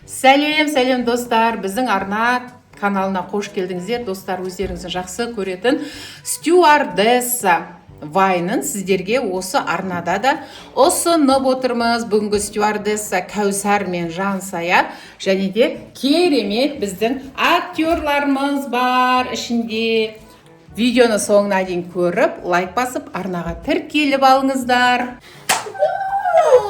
Сәлем достар, біздің арна каналына қош келдіңіздер. Достар, өздеріңізді жақсы көретін стюардесса вайнын сіздерге осы арнада да ұсынып отырмыз. Бүгінгі стюардесса Кәусар мен Жансая және де керемет біздің актерларымыз бар ішінде. Видеоны соңына дейін көріп, лайк басып, арнаға тіркеліп алыңыздар.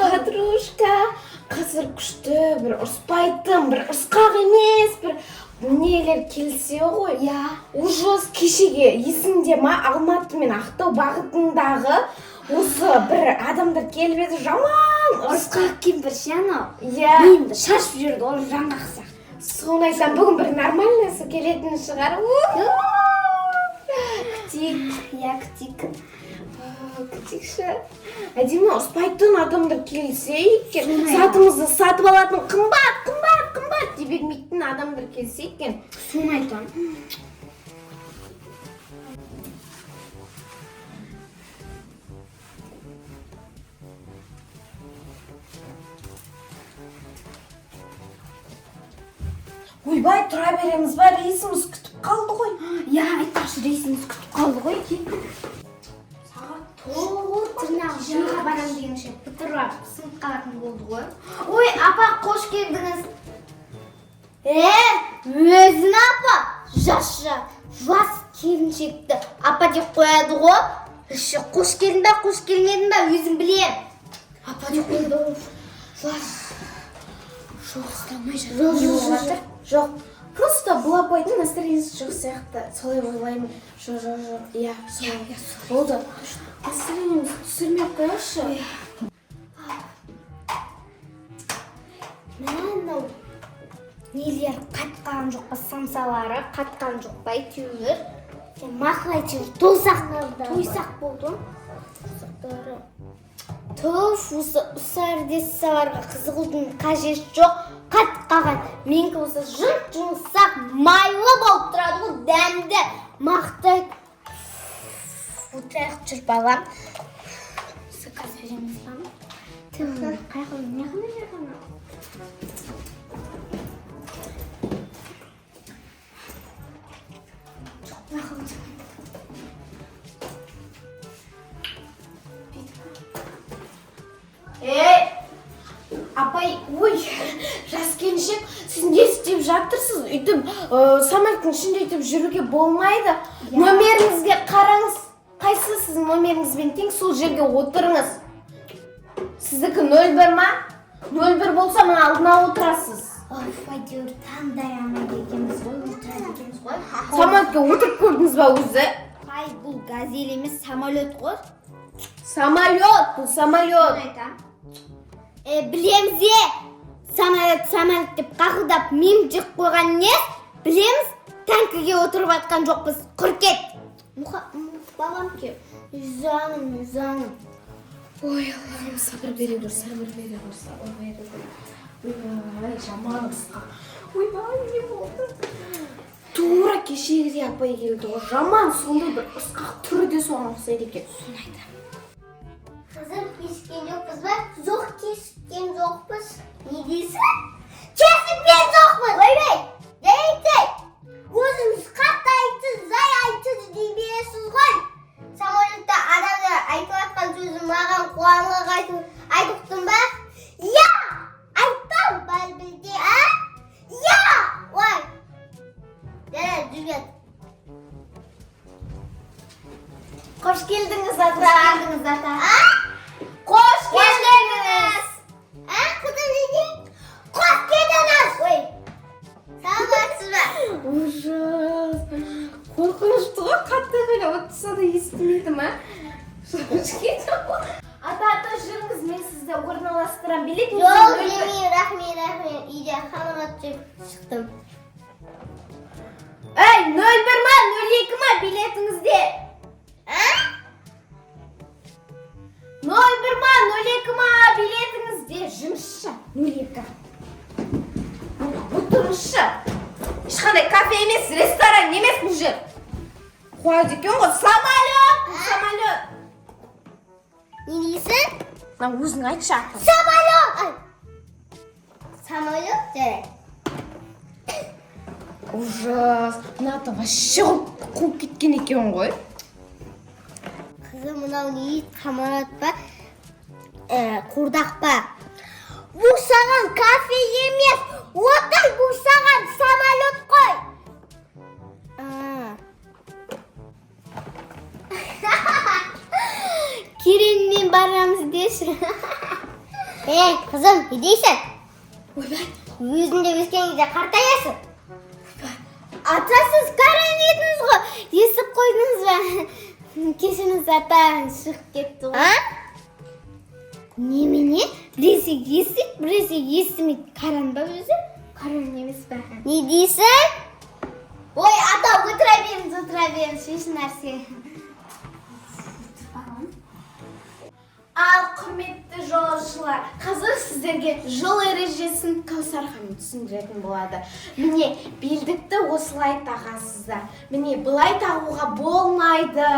Подружка, қазір күшті, бір ұрыспайтын, бір ұрысқақ емес, бір нелер келсе ғой. Ужас кешеге есіңде ма, Алматы мен Ақтау бағытындағы осы бір адамдар келіп еді, жаман ұрысқақ кемпір ше анау. Миымды шашып жүрді, ол жаңғақсақ. Соны айтсам, бүгін бір нормальныйсы келетін шығар. Күтейік. Күтейікші. Әдемі ұрыспайтын адамдар келсе екен, затымызды сатып алатын қымбат деп бермейтін адамдар келсе екен. Соны айтам. Ойбай, тұра береміз ба, рейсіміз күтіп қалды ғой. Айтпақшы, рейсіміз күтіп қалды ғой. Тырнағы жиға барам дегенше бітіріп сынып қалатын болды ғой. Ой, апа, қош келдіңіз. Өзін апа, жас келіншекті апа деп қояды ғой. Қош келдің ба, қош келмедің ба, өзің білем. Апа деп қояды ғой. Жоқ, ұстамай жатыр. Жоқ, просто бұл апайдың настроениесі жоқ сияқты, солай ойлаймын. Жоқ, солай. Болды. Настроениемізді түсірмей қояшы. Мынау нелер қатқан жоқ па, самсалары қатқан жоқ па, әйтеуір. Мақыл әйтеуір тойсақ болды. Туф, осы стюардессаларға қызығудың қажет жоқ. Қатқаған менікі осы жұмсақ майлы болып тұрады ғой, дәмді мақтай. Отырайық жүр балам. Заказ береміз ба? Қайқылы не қана? Апай, ой, жас келіншек, сіз не істеп жатырсыз? Үйтіп, самолеттің ішінде үйтіп жүруге болмайды. Номеріңізге қараңыз. Қайсы сіздің номеріңізбен тең сол жерге отырыңыз. Сіздікі 01 ма? 01 болса, мына алдына отырасыз. Әйтеуір таңдай амайды екенбіз ғой, отырады екенбіз ғой. Самолетке отырып көрдіңіз ба өзі? Бұл газель емес, самолет ғой. Самолет, бұл самолет. Білеміз самолет деп қақылдап мем жек қойған не? Білеміз, танкіге отырып атқан жоқпыз, құркет. Балам ке, үзаңым. Ой, Аллахым, сабыр бере көр. Ой, жаман ұрысқа. Ойбай, не болды? Тура кешегідей апай келді ғой, жаман сондай бір ұрысқақ түрі де соған ұқсайды екен. Соны айтам. Қызым, кешкен жоқпыз ба? Жоқ, кешкен жоқпыз. Не дейсің? Кесіппен жоқпыз. Ойбай, дәйттей. Өзіміз қатты айтсыз, зай айтсыз дейбесіз ғой. Самолетті адамдар айтып атқан сөзім маған қуанлық айтықтың ба? Айттым, бәл білде, Ой. Дәрі, жүргет. Қош келдіңіз, ата. Қош келдіңіз. Қызым неден? Қош келдіңіз. Ой, саламатсыз ба? Ужас. Қорқынышты ғой, қатты қойла отырса да естімейді ма? Ата, жүріңіз, мен сізді орналастырам. Билет Жоқ, рахмет. Үйде қаламат жүріп шықтым. 01 ма, 02 ма билетіңізде? 01 ма, 02 ма билетіңізде? Жұмысшы, 02. Отырыңызшы. Ешқандай кафе емес, ресторан емес бұл жер. Қуады екен ғой, самолет. Не дейсің? Өзің айтшы атын. Самолет! Самолет жарайды. Ужас. Мынаты вообще қуып кеткен екен ғой. Қызым, мынау не самолет па? Қурдақ па? Бұл саған кафе емес, отыр, бұл саған самолет қой. Керенмен барамыз деші. Қызым, не дейсің? Ойбай. Өзінде өскен кезде қартаясың. Ата, сіз қарайын едіңіз ғой. Есіп қойдыңыз ба? Кешіңіз, ата, шығып кетті ғой. Немене? Біресе есіп, біресе есімейді. Қаран ба өзі? Қаран емес па? Не дейсің? Ой, ата, отыра беріңіз, еш нәрсе. Ал құрметті жолаушылар, қазір сіздерге жол ережесін Кәусар ханым түсіндіретін болады. Міне, белдікті осылай тағасыздар. Міне, былай тағуға болмайды.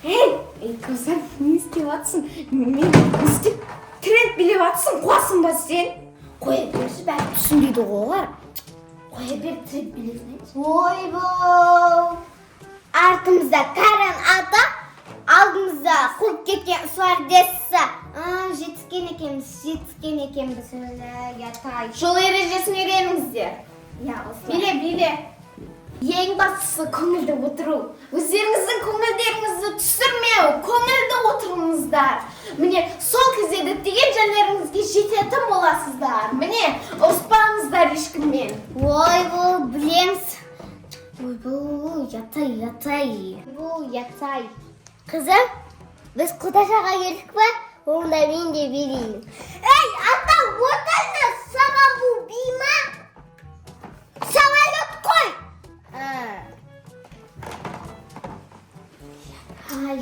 Ей, Кәусар, не істеп жатсың? Мен істеп тренд билеп жатсың, қуасың ба сен? Қоя берші, бәрі түсінбейді ғой олар. Қоя бер, тренд билесің. Ойбой! Артымызда Карен ата, алдымызда қуып кеткен стюардесса. Жетіскен екенбіз. Ятай. Жол ережесін үйреніңіздер. Я, осылай. Биле. Ең бастысы көңілді отыру. Өздеріңіздің көңілдеріңізді түсірмеу, көңілді отырыңыздар. Міне, сол кезде діттеген жерлеріңізге жететін боласыздар. Міне, ұрыспаңыздар ешкіммен. Ойбой, білеміз. Ойбой, ятай. Қызым, біз Құдашаға келдік па? Онда мен де берейін. Ей, ата, отырды, саған бұл бейма? Самолет қой!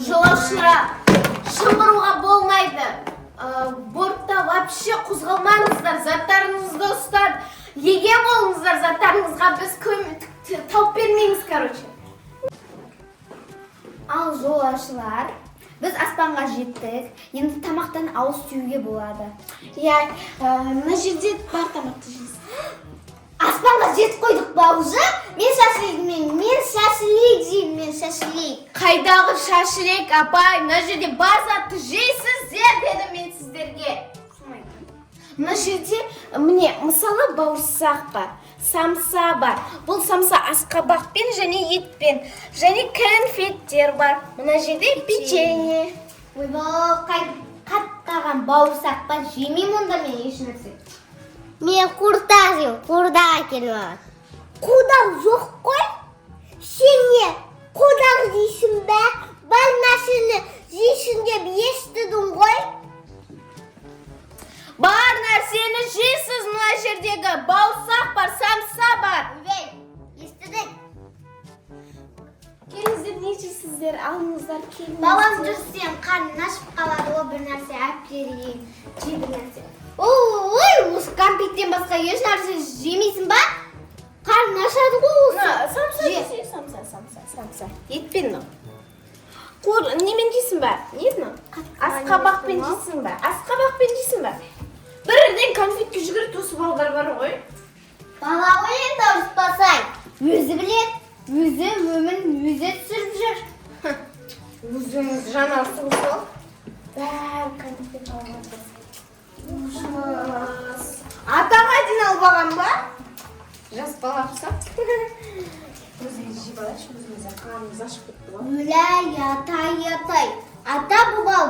Жолаушылар, шыңғыруға болмайды. Бортта вообще қозғалмаңыздар, заттарыңызды ұстап, еге болыңыздар заттарыңызға, біз тауып бермейміз, короче. Ал жолаушылар, біз аспанға жеттік, енді тамақтан ауыз тиюге болады. Иә, мына жерде бар тамақты жейсіз. Аспанға жетіп қойдық ба уже? Мен шашылек жеймін. Қайдағы шашырек, апай, мына жерде бар затты жейсіздер, дедім мен сіздерге. Мына жерде, міне, мысалы бауырсақ бар, самса бар. Бұл самса асқабақпен және етпен, және конфеттер бар. Мына жерде печенье. Ойбой, қаттаған бауырсақ па, жемеймін онда мен еш нәрсе. Мен қурдақ әкеліп. Қудақ жоқ қой? Сен не, қудақ дейсің бә? Бар нәрсені жейсің деп естідің ғой? Бар нәрсені жейсіз, мына жердегі бауырсақ бар, самса бар. Естідің? Келіңіздер, не жейсіздер, алыңыздар, келіңіздер. Балам жүрсен, қарның ашып қалады, о бір нәрсе әперейін. Жей бір нәрсе. Ой, осы кәмпиттен басқа еш нәрсе жемейсің ба? Қарның ашады ғой осы. Самса. Етпен ма? Немен жейсің ба? Нет ма? Асқабақпен жейсің ба? Бірден конфетке жүгіріп тосып алдар бар ғой. Бала ғой енді ұрыспасай. Өзі білет, өзі өмін өзі түсіріп жүр. Өзіңіз жанасың сол. Бәр конфет алғанды. Атаға дейін албаған ба? Жас бала құса. Өзіңіз жеп алайшы, өзіңіз қарныңыз ашып кетті ғой. Үлә, ятай. Ата бұлау,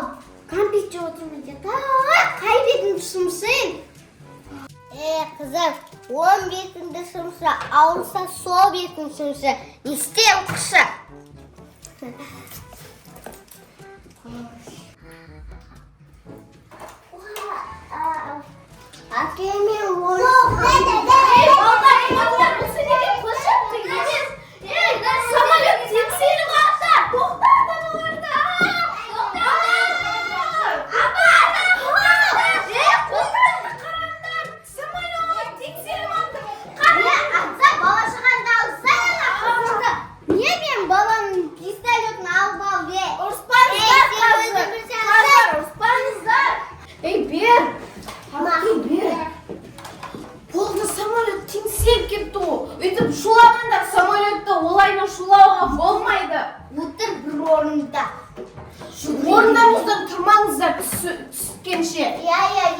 кәмпитте отырмайды. Қай бетіңді шымшын? Қызым, 10 бетіңді шымшы, ауырса сол бетін шымшы. Нестен құшы? Әкемен Самолет тексеріп алды. Тоқтады оларды. Самолет тексеріп алды. бала шығанда алсай. Не мен баланың пистолетін алып ал бе? Ұрыспаңыздар, қазір ұрыспаңыздар. Ей, бер. Бер. Үйтіп шуламаңдар, самолетті олайна шулауға болмайды. Отыр бір орында. Орындарыңыздан тұрмаңыздар түскенше.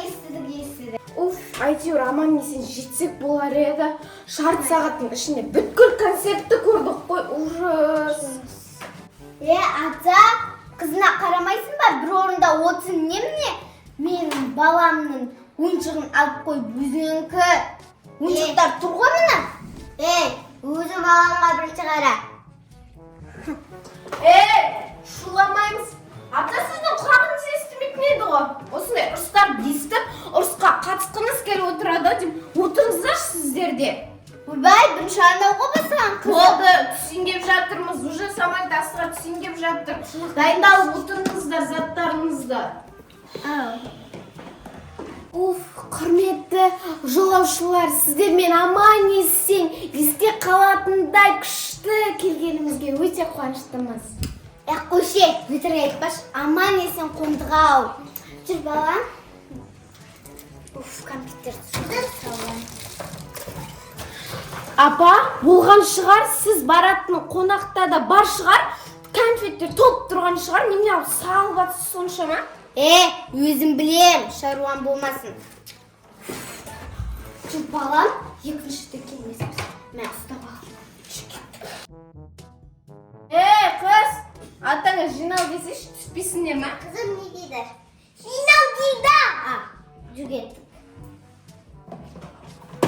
Естідік. Уф, әйтеуір аман есен жетсек болар еді. Жарты сағаттың ішінде бүткіл концертті көрдік қой, ужас. Ата, қызына қарамайсың ба? Бір орында отын немне? Менің баламның ойыншығын алып қой, өзіңкі. Ойыншықтар тұр ғой мына. Өзім баламға бірінші қара. Шуламаймыз. Ата, сіздің құлағыңыз естімейтін еді ғой. Осындай ұрыстарды естіп, ұрысқа қатысқыңыз келіп отырады деп отырыңыздаршы сіздер де. Ойбай, бірінші арнауға басқан қыз. Болды, түсінгеп жатырмыз. Уже самолет астыға түсінгеп жатыр. Дайындалып отырыңыздар заттарыңызды. Уф, құрметті жолаушылар, сіздермен аман есен есте қалатындай күшті келгенімізге өте қуаныштымыз. Қойше, өтірік айтпаш, аман есен қондық ау. Жүр балам. Уф, компьютер түсірді салған. Апа, болған шығар, сіз баратын қонақта да бар шығар, конфеттер толып тұрған шығар, неме алып салып атсыз соншама? Өзім білем, шаруам болмасын. Жүр балам, екіншіде келмесіміз. Мен ұстап алып. Қыз, атаңа жинау десеш, түспесіне ма? Қызым не дейді? Жинау дейді! Жүгеттік.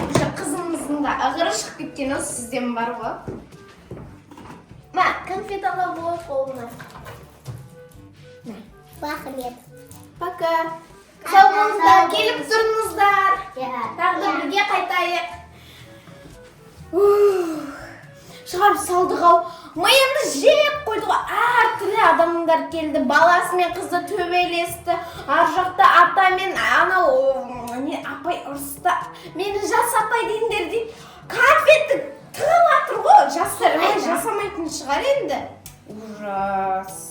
Уже қызымыздың да ағыры шығып кеткен осы сізден бар ғой. Ма, конфет ала болып қолына. Рахмет. Пока. Сау болыңыздар, келіп тұрыңыздар. Тағы Тағы бірге қайтайық. Шығарып салдық ау. Миымды жеп қойды ғой. Әртүрлі адамдар келді. Баласы мен қызды төбелесті. Ар жақта ата мен анау апай ұрысты. Мені жас апай дейіндер дейді. Конфетті тығып атыр ғой. Жастар жасамайтын шығар енді. Ужас.